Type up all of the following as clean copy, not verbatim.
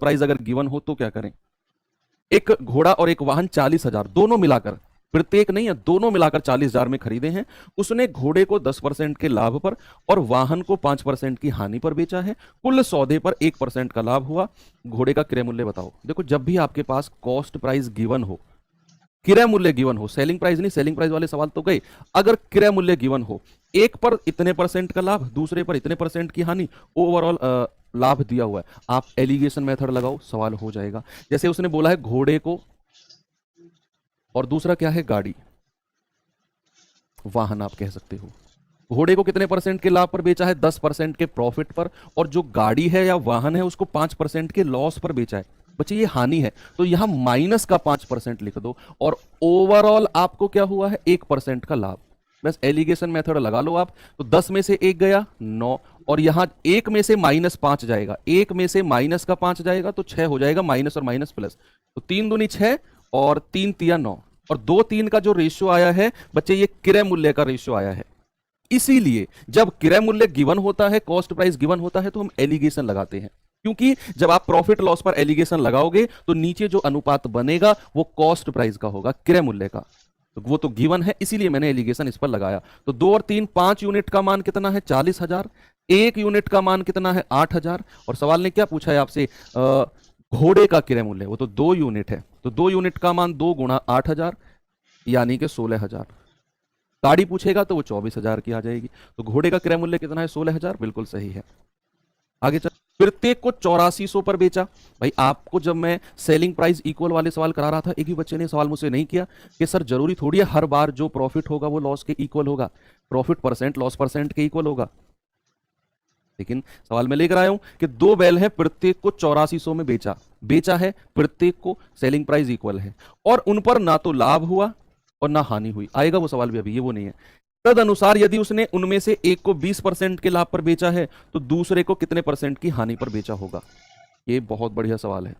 Price अगर given हो तो क्या करें? एक घोड़ा और एक वाहन 40,000 दोनों मिलाकर, प्रत्येक नहीं है, दोनों मिलाकर 40,000 में खरीदे हैं। उसने घोड़े को 10% के लाभ पर और वाहन को 5% की हानि पर बेचा है। कुल सौदे पर 1% का लाभ हुआ। घोड़े का क्रय मूल्य बताओ। देखो, जब भी आपके पास कॉस्ट प्राइस गिवन हो, क्रय मूल्य गिवन हो, सेलिंग प्राइस नहीं, सेलिंग प्राइस वाले सवाल तो गए, अगर क्रय मूल्य गिवन हो, एक पर इतने परसेंट का लाभ, दूसरे पर इतने परसेंट की हानि, ओवरऑल लाभ दिया हुआ है, आप एलिगेशन मेथड लगाओ, सवाल हो जाएगा। जैसे उसने बोला है घोड़े को, और दूसरा क्या है? गाड़ी, वाहन आप कह सकते हो। घोड़े को कितने परसेंट के लाभ पर बेचा है? 10% के प्रॉफिट पर। और जो गाड़ी है या वाहन है उसको 5% के लॉस पर बेचा है। बच्चे ये हानि है, तो यहां माइनस का 5% लिख दो, और ओवरऑल आपको क्या हुआ है? 1% का लाभ। बस एलिगेशन मेथड लगा लो आप। तो 10 में से 1 गया 9, और यहां 1 में से -5 जाएगा, 1 में से माइनस का 5 जाएगा तो 6 हो जाएगा, माइनस और माइनस प्लस। तो 3 दूनी 6 और 3 तिया 9, और 2 3 का जो रेशियो आया है बच्चे, ये क्रय मूल्य का रेशियो आया है। इसीलिए जब क्रय मूल्य गिवन होता है, कॉस्ट प्राइस गिवन होता है, तो हम एलिगेशन लगाते हैं। क्योंकि जब आप प्रॉफिट लॉस पर एलिगेशन लगाओगे तो नीचे जो अनुपात बनेगा वो कॉस्ट प्राइस का होगा, क्रय मूल्य का। तो वो तो गिवन है, इसीलिए मैंने एलिगेशन इस पर लगाया। तो 2 और 3, 5 यूनिट का मान कितना है? 40,000। 1 यूनिट का मान कितना है? 8,000। और सवाल ने क्या पूछा है आपसे? घोड़े का क्रय मूल्य, वो तो 2 यूनिट है, तो 2 यूनिट का मान 2 गुणा 8,000 यानी कि 16,000। गाड़ी पूछेगा तो वो 24,000 की आ जाएगी। तो घोड़े का क्रय मूल्य कितना है? 16,000। बिल्कुल सही है। आगे चल, प्रत्येक को 8400 पर बेचा। भाई आपको जब मैं सेलिंग प्राइस इक्वल वाले सवाल करा रहा था, एक भी बच्चे ने सवाल मुझसे नहीं किया कि सर जरूरी थोड़ी है हर बार जो प्रॉफिट होगा वो लॉस के इक्वल होगा, प्रॉफिट परसेंट लॉस परसेंट के इक्वल होगा। लेकिन सवाल में लेकर आया हूं कि 2 बैल है, प्रत्येक को 8400 में बेचा है, प्रत्येक को सेलिंग प्राइस इक्वल है, और उन पर ना तो लाभ हुआ और ना हानि हुई। आएगा वो सवाल भी, अभी ये वो नहीं है। तद अनुसार यदि उसने उनमें से एक को 20% के लाभ पर बेचा है तो दूसरे को कितने परसेंट की हानि पर बेचा होगा? ये बहुत बढ़िया सवाल है।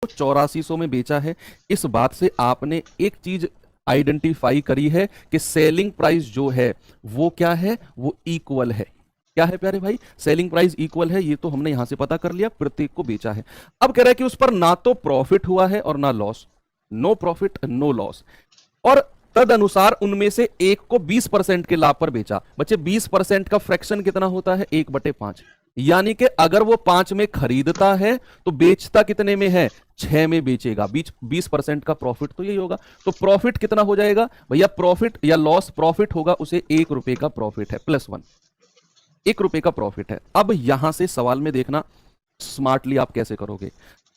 8400 में बेचा है, इस बात से आपने एक चीज आइडेंटिफाई करी है कि सेलिंग प्राइस जो है वो क्या है? वो इक्वल है। क्या है प्यारे भाई? सेलिंग प्राइस इक्वल है, ये तो हमने यहां से पता कर लिया, प्रत्येक को बेचा है। अब कह रहा है कि उस पर ना तो प्रॉफिट हुआ है और ना loss, no profit no loss, और तद अनुसार उनमें से एक को 20% के लाभ पर बेचा। बच्चे 20% का फ्रैक्शन कितना होता है? 1/5। यानी कि अगर वो 5 में खरीदता है तो बेचता कितने में है? 6 में बेचेगा। 20% का प्रॉफिट तो यही होगा। तो प्रॉफिट कितना हो जाएगा भैया? प्रॉफिट या लॉस, प्रॉफिट होगा उसे 1 रुपए का प्रॉफिट है, +1, 1 रुपए का प्रॉफिट है। अब यहां से सवाल में देखना स्मार्टली आप कैसे करोगे।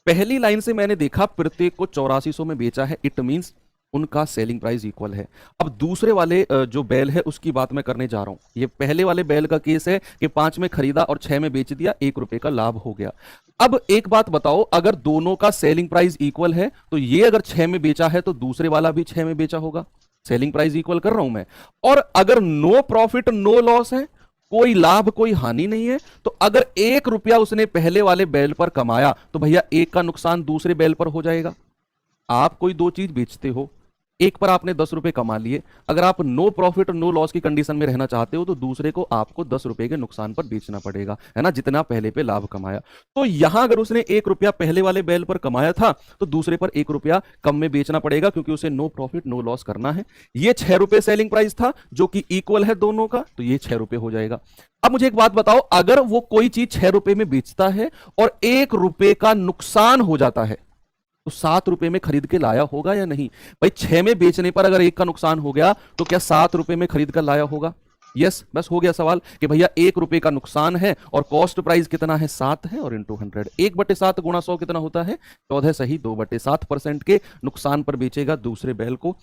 पहली लाइन से मैंने देखा प्रत्येक को 8400 में बेचा है, इट मींस उनका सेलिंग प्राइस इक्वल है। अब दूसरे वाले जो बैल है उसकी बात मैं करने जा रहा हूं। ये पहले वाले बैल का केस है कि 5 में खरीदा और 6 में बेच दिया, 1 रुपए का लाभ हो गया। अब एक बात बताओ, अगर दोनों का सेलिंग प्राइस इक्वल है तो ये अगर 6 में बेचा है तो दूसरे वाला भी 6 में बेचा होगा। सेलिंग प्राइस इक्वल कर रहा हूं मैं। और अगर नो प्रॉफिट नो लॉस है, कोई लाभ कोई हानि नहीं है, तो अगर 1 रुपया उसने पहले वाले बैल पर कमाया तो भैया 1 का नुकसान दूसरे बैल पर हो जाएगा। आप कोई 2 चीज बेचते हो, एक पर आपने 10 रुपए कमा लिए, अगर आप नो प्रॉफिट नो लॉस की कंडीशन में रहना चाहते हो तो दूसरे को आपको 10 रुपए के नुकसान पर बेचना पड़ेगा, है ना, जितना पहले पे लाभ कमाया। तो यहां अगर उसने 1 रुपया पहले वाले बैल पर कमाया था तो दूसरे पर 1 रुपया कम में बेचना पड़ेगा, क्योंकि उसे नो प्रॉफिट नो लॉस करना है। ये 6 रुपए सेलिंग प्राइस था जो कि इक्वल है दोनों का, तो ये 6 रुपए हो जाएगा। अब मुझे एक बात बताओ, अगर वो कोई चीज 6 रुपए में बेचता है और 1 रुपए का नुकसान हो जाता है तो 7 रुपए में खरीद के लाया होगा या नहीं? भाई 6 में बेचने पर अगर 1 का नुकसान हो गया तो क्या 7 रुपए में खरीद कर लाया होगा? यस, बस हो गया सवाल कि भैया 1 रुपए का नुकसान है और कॉस्ट प्राइस कितना है? 7 है, और इंटू 100, 1/7 गुणा 100 कितना होता है? 14। सही, 2/7% के नुकसान पर बेचेगा दूसरे बैल को।